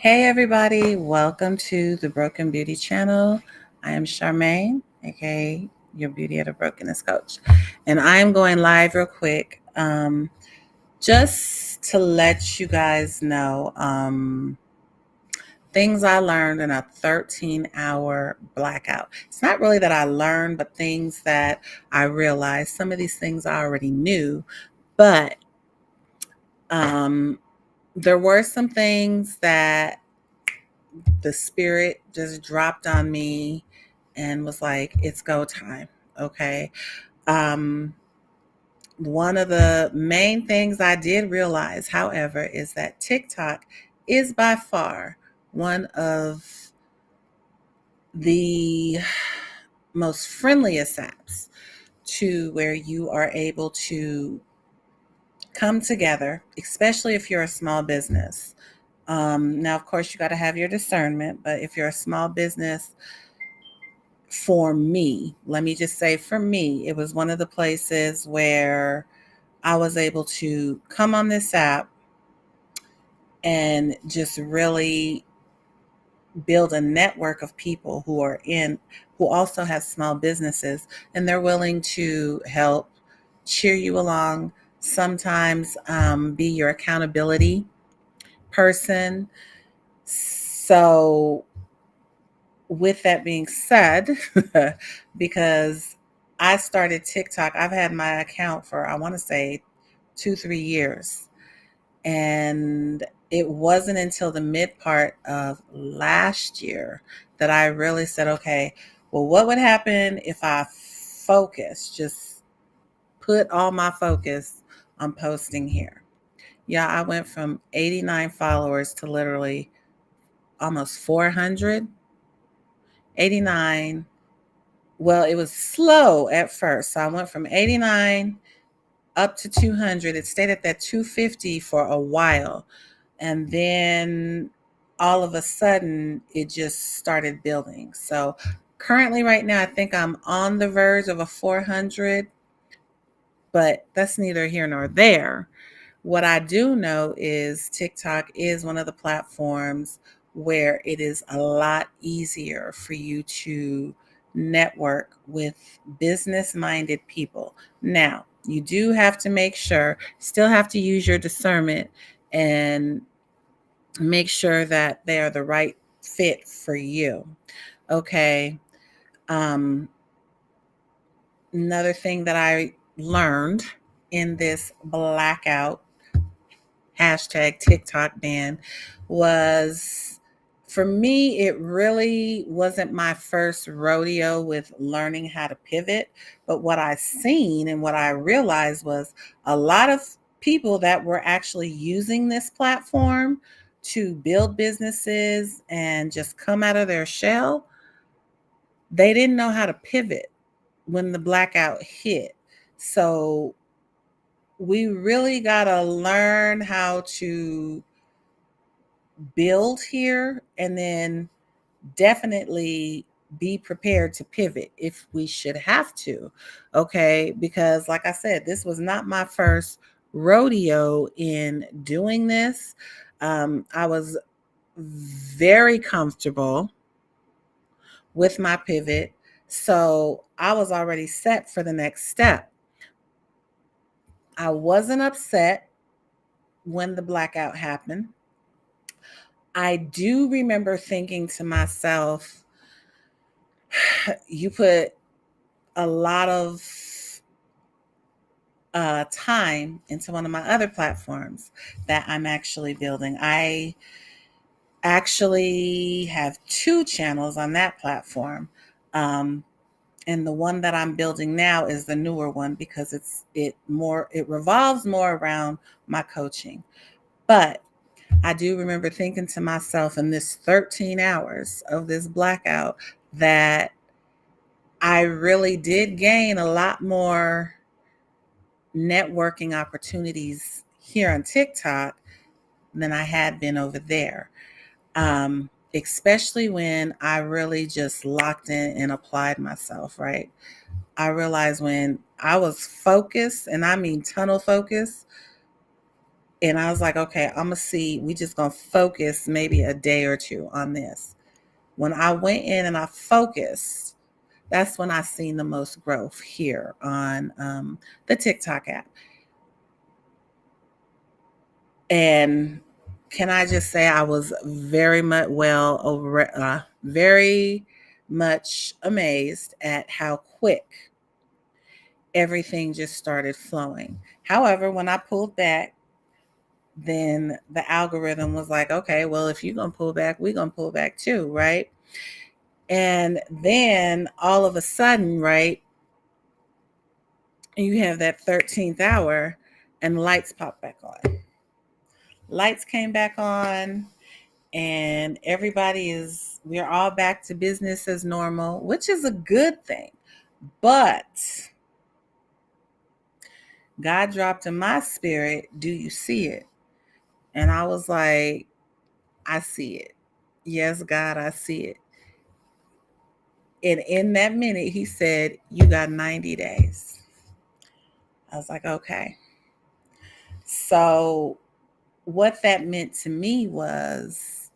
Hey everybody, welcome to the Broken Beauty channel. I am Charmaine, aka your Beauty at a Brokenness coach. And I'm going live real quick just to let you guys know things I learned in a 13-hour blackout. It's not really that I learned, but things that I realized. Some of these things I already knew, but um, there were some things that the spirit just dropped on me and was like, it's go time. Okay. Um, One of the main things I did realize, however, is that TikTok is by far one of the most friendliest apps to where you are able to come together, especially if you're a small business. Now, of course, you got to have your discernment, but if you're a small business, for me, let me just say for me, it was one of the places where I was able to come on this app and just really build a network of people who also have small businesses, and they're willing to help cheer you along, sometimes be your accountability person. So with that being said, because I started TikTok, I've had my account for, I want to say, 2, 3 years. And it wasn't until the mid part of last year that I really said, okay, well, what would happen if I just put all my focus on posting here? Yeah, I went from 89 followers to literally almost 400. 89. Well, it was slow at first. So I went from 89 up to 200. It stayed at that 250 for a while. And then all of a sudden, it just started building. So currently, right now, I think I'm on the verge of a 400, but that's neither here nor there. What I do know is TikTok is one of the platforms where it is a lot easier for you to network with business minded people. Now, you do have to make sure, still have to use your discernment and make sure that they are the right fit for you. Okay. Um, Another thing that I learned in this blackout hashtag TikTok ban was, for me, it really wasn't my first rodeo with learning how to pivot. But what I seen and what I realized was a lot of people that were actually using this platform to build businesses and just come out of their shell, they didn't know how to pivot when the blackout hit. So we really got to learn how to build here and then definitely be prepared to pivot if we should have to. Okay. Because, like I said, this was not my first rodeo in doing this. I was very comfortable with my pivot. So I was already set for the next step. I wasn't upset when the blackout happened. I do remember thinking to myself, you put a lot of time into one of my other platforms that I'm actually building. I actually have two channels on that platform. Um, and the one that I'm building now is the newer one because it revolves more around my coaching. But I do remember thinking to myself in this 13 hours of this blackout that I really did gain a lot more networking opportunities here on TikTok than I had been over there. Especially when I really just locked in and applied myself, right? I realized when I was focused, and I mean tunnel focused, And I was like, okay, I'm going to see. We just going to focus maybe a day or two on this. When I went in and I focused, that's when I seen the most growth here on the TikTok app. And can I just say I was very much amazed at how quick everything just started flowing. However, when I pulled back, then the algorithm was like, okay, well, if you're going to pull back, we're going to pull back too, right? And then all of a sudden, right, you have that 13th hour and lights pop back on. Lights came back on, and we're all back to business as normal, which is a good thing. But God dropped in my spirit, do you see it? And I was like, I see it. Yes, God, I see it. And in that minute, he said, you got 90 days. I was like, okay. So, what that meant to me was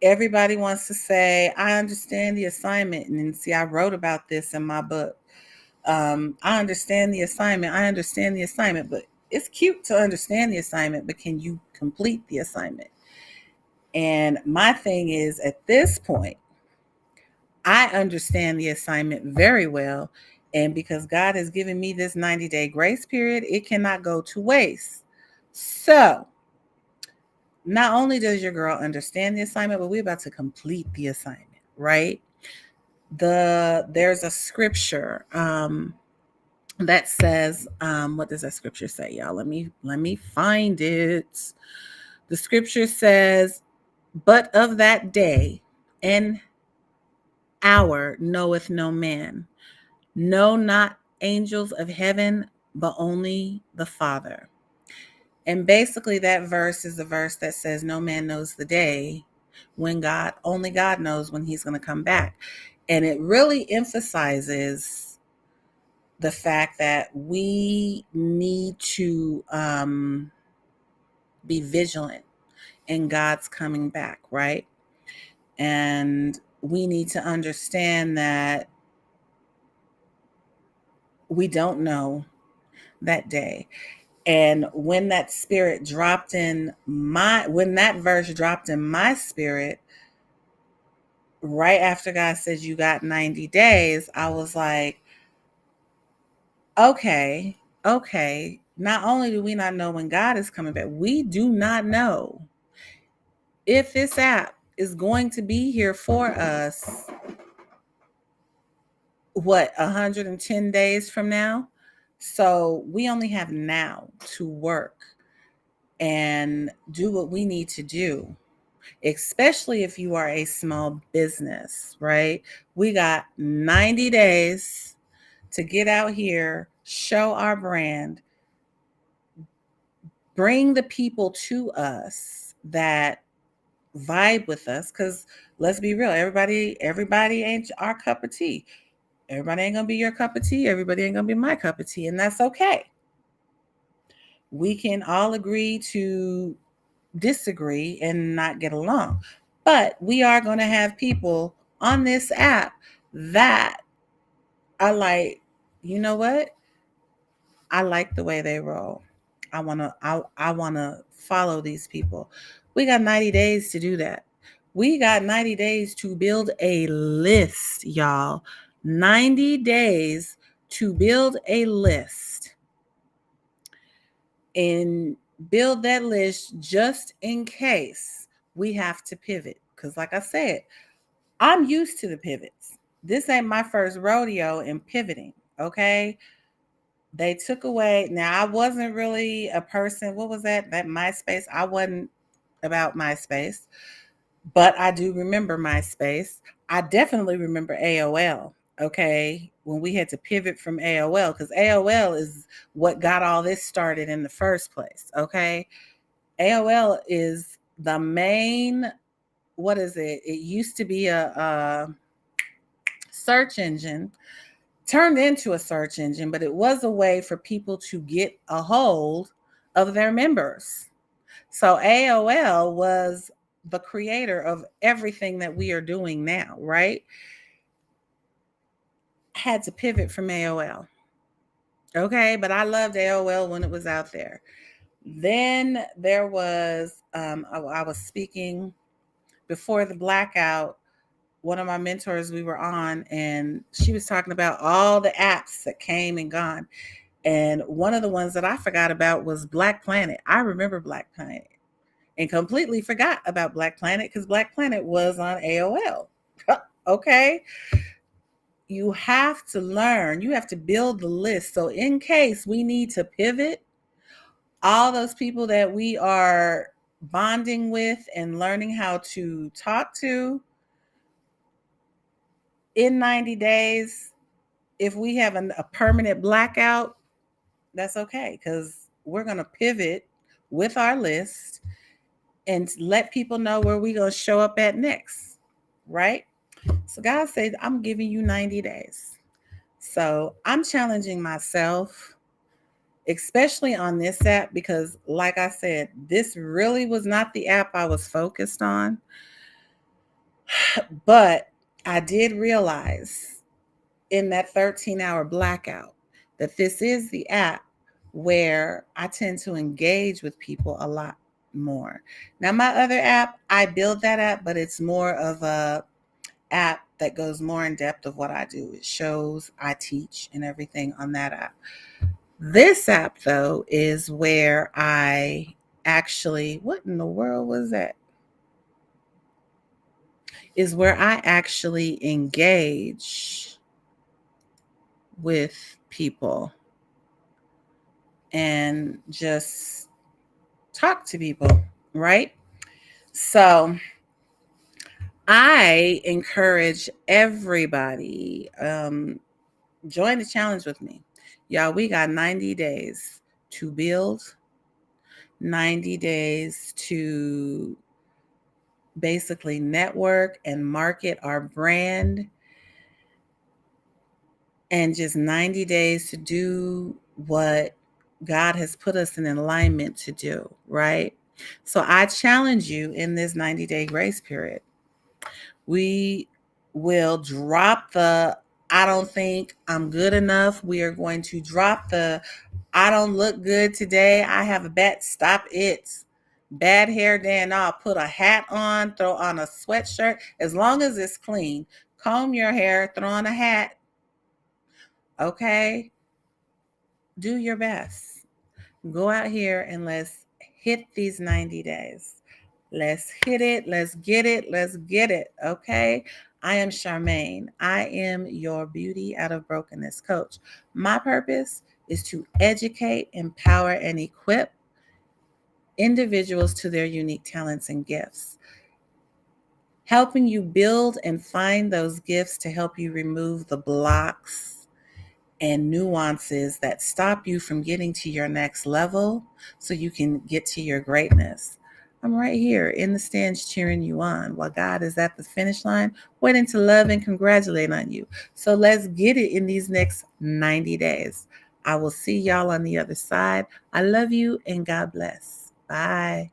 everybody wants to say, I understand the assignment. And see, I wrote about this in my book. I understand the assignment. I understand the assignment, but it's cute to understand the assignment, but can you complete the assignment? And my thing is, at this point, I understand the assignment very well. And because God has given me this 90-day grace period, it cannot go to waste. So, not only does your girl understand the assignment, but we're about to complete the assignment, right? There's a scripture that says, what does that scripture say, y'all? Let me find it. The scripture says, but of that day and hour knoweth no man, no, not angels of heaven, but only the Father. And basically, that verse is the verse that says, no man knows the day when only God knows when he's going to come back. And it really emphasizes the fact that we need to be vigilant in God's coming back, right? And we need to understand that we don't know that day. And when that verse dropped in my spirit, right after God says you got 90 days, I was like, okay, okay. Not only do we not know when God is coming back, we do not know if this app is going to be here for us, 110 days from now? So we only have now to work and do what we need to do, especially if you are a small business, right? We got 90 days to get out here, show our brand, bring the people to us that vibe with us. Because let's be real, everybody ain't our cup of tea. Everybody ain't gonna be your cup of tea. Everybody ain't gonna be my cup of tea, and that's okay. We can all agree to disagree and not get along. But we are going to have people on this app that are like, you know what? I like the way they roll. I want to follow these people. We got 90 days to do that. We got 90 days to build a list, y'all. 90 days to build a list and build that list just in case we have to pivot. Because, like I said, I'm used to the pivots. This ain't my first rodeo in pivoting, okay? They took away. Now, I wasn't really a person. What was that? That MySpace? I wasn't about MySpace, but I do remember MySpace. I definitely remember AOL, okay? When we had to pivot from AOL, because AOL is what got all this started in the first place, okay? AOL is the main, what is it? It used to be a search engine, turned into a search engine, but it was a way for people to get a hold of their members. So AOL was the creator of everything that we are doing now, right? Had to pivot from AOL. Okay, but I loved AOL when it was out there. Then there was, I was speaking before the blackout. One of my mentors, we were on, and she was talking about all the apps that came and gone. And one of the ones that I forgot about was Black Planet. I remember Black Planet and completely forgot about Black Planet because Black Planet was on AOL. Okay. You have to learn, you have to build the list. So, in case we need to pivot, all those people that we are bonding with and learning how to talk to in 90 days, if we have a permanent blackout, that's okay because we're going to pivot with our list and let people know where we're going to show up at next, right? So God said, I'm giving you 90 days. So I'm challenging myself, especially on this app, because like I said, this really was not the app I was focused on. But I did realize in that 13-hour blackout that this is the app where I tend to engage with people a lot more. Now, my other app, I build that app, but it's more of a app that goes more in depth of what I do. It shows, I teach, and everything on that app. This app, though, is where I actually, what in the world was that? Is where I actually engage with people and just talk to people, right? So I encourage everybody, join the challenge with me. Y'all, we got 90 days to build, 90 days to basically network and market our brand, and just 90 days to do what God has put us in alignment to do, right? So I challenge you in this 90-day grace period. We will drop the I don't think I'm good enough. We are going to drop the I don't look good today. I have a bad, stop it. Bad hair day and I'll put a hat on, throw on a sweatshirt, as long as it's clean. Comb your hair, throw on a hat. Okay? Do your best. Go out here and let's hit these 90 days. Let's hit it. Let's get it. Let's get it. Okay. I am Charmaine. I am your beauty out of brokenness coach. My purpose is to educate, empower, and equip individuals to their unique talents and gifts, helping you build and find those gifts to help you remove the blocks and nuances that stop you from getting to your next level so you can get to your greatness. I'm right here in the stands cheering you on while God is at the finish line waiting to love and congratulate on you. So let's get it in these next 90 days. I will see y'all on the other side. I love you and God bless. Bye.